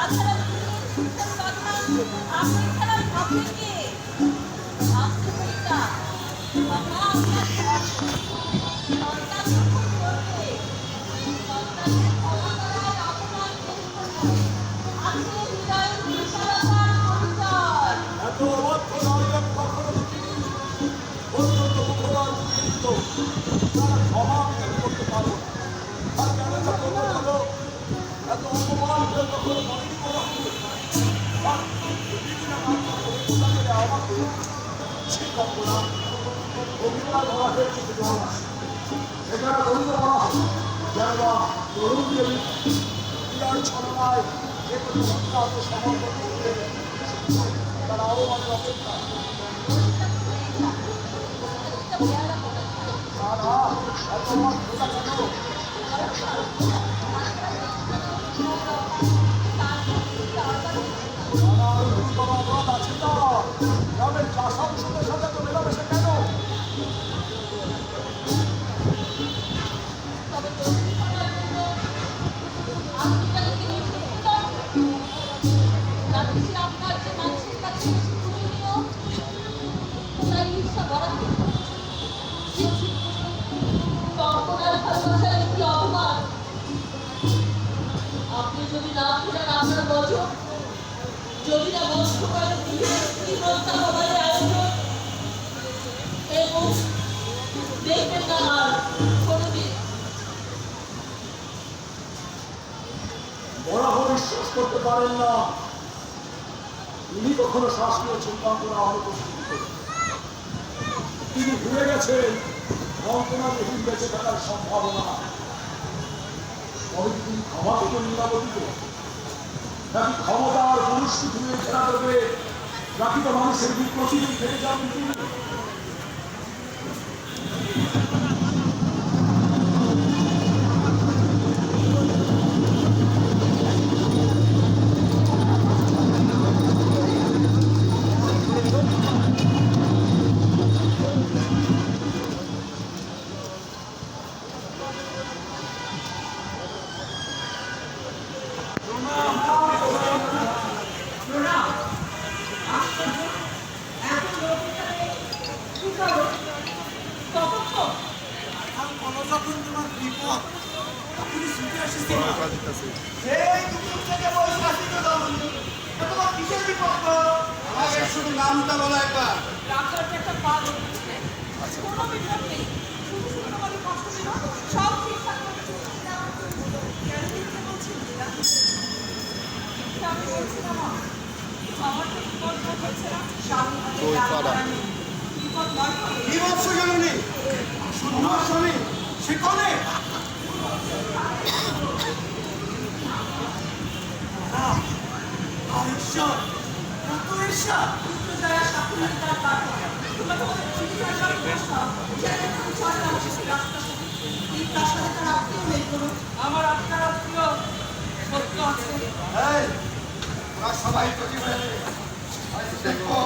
তাছাড়া সুখের কথা আপনি ছাড়া ভাববেন কে? ভাবতে পারি না। বাবা আপনার সন্তান যখন করবে সন্তানের ক্ষমা করার আপনার আছে হৃদয়ের বিশালতার পরিচয়। এত অবাধ্য নারী আমি কখনো দেখিনি। অত্যন্ত মুখবান জীবিত তারা ক্ষমা আমি করতে পারবো না। আর কেন এত হলো এত অপমান করে কখনো মনেই করা হলো আমাকে সেই কল্পনা অভিমান করা হয়েছে এখানে বলতে বলা হয় যেন তরুণকে বিরাট ছলনায় যে কোনো হত্যাকে সমর্থন করতে তারা আহ্বানের অপেক্ষা অপরাধ আছে না গ্রামের চাষা অংশের সাথে তো মেলামেশা কেন? আপনার যে মানুষের কাছে পূজনীয় তার ঈর্ষা বাড়াতে কল্পনার ভালোবাসার একটি অপমান। আপনি যদি না ফেরান আপনার বছর যদি না বন্ধ করেন একটি প্রস্তাব আমাদের আয়োজন এবং দেখবেন না আর কোনোদিন বরাবর বিশ্বাস করতে পারেন না তিনি কখনো শাস্ত্রীয় চিন্তান্তনা অনুপস্থিত করেন। তিনি ভুলে গেছেন কল্পনাবিহীন বেঁচে থাকার সম্ভাবনা। তবে তিনি ক্ষমা থেকে নিরাপদিত নাকি ক্ষমতার মনুষ্য ধুয়ে ঘেরা দেবে নাকি তো মানুষের প্রতিদিন ফেলে যাবেন তিনি? যখন তোমার বিপদ তুমি ছুটে আসিস তোমার কিসের বিপদ আমাকে শুধু নামটা বলো একবার। একটা পাল কোনো বিপদ নেই, শুধু শুধু তোমাকে কষ্ট দিল, সব ঠিকঠাক করে চলছে। কেন মিথ্যে বলছি? আমি বলছিলাম আমার তো বিপদ হচ্ছে না, স্বামী বিপদ নয় বিভৎস জননী তোমার স্বামী সেখানে ঈশ্বর কত ঈশ্বর যারা সাথে তার পাঠ তোমরা তোমাদের চিকিৎসা সব প্রশ্ন সেটা তুমি চলে আসিস রাস্তা এই তার সাথে তার আত্মীয় নেই কোনো আমার আপনার আত্মীয় সত্য আছে। ওরা সবাই তৈরি হয়েছে দেখো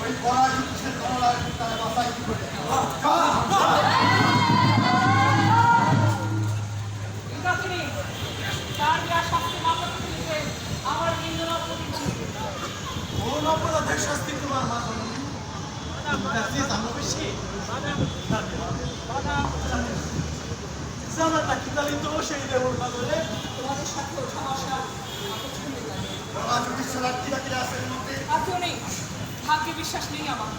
ওই পড়া জিনিসের কমলার তার বাসায় কি করে তার যা শাস্তি মামলা তুলেছে আমার নিন্দন কোন অপরাধের শাস্তি তোমার মা বেশি জানাটা কি তাহলে তো সেই দেবর বলে তোমাদের সাথে ওঠা বসা যদি সোনার কিরা কিরা আছে আত্মীয় নেই, ভাগ্যে বিশ্বাস নেই আমার।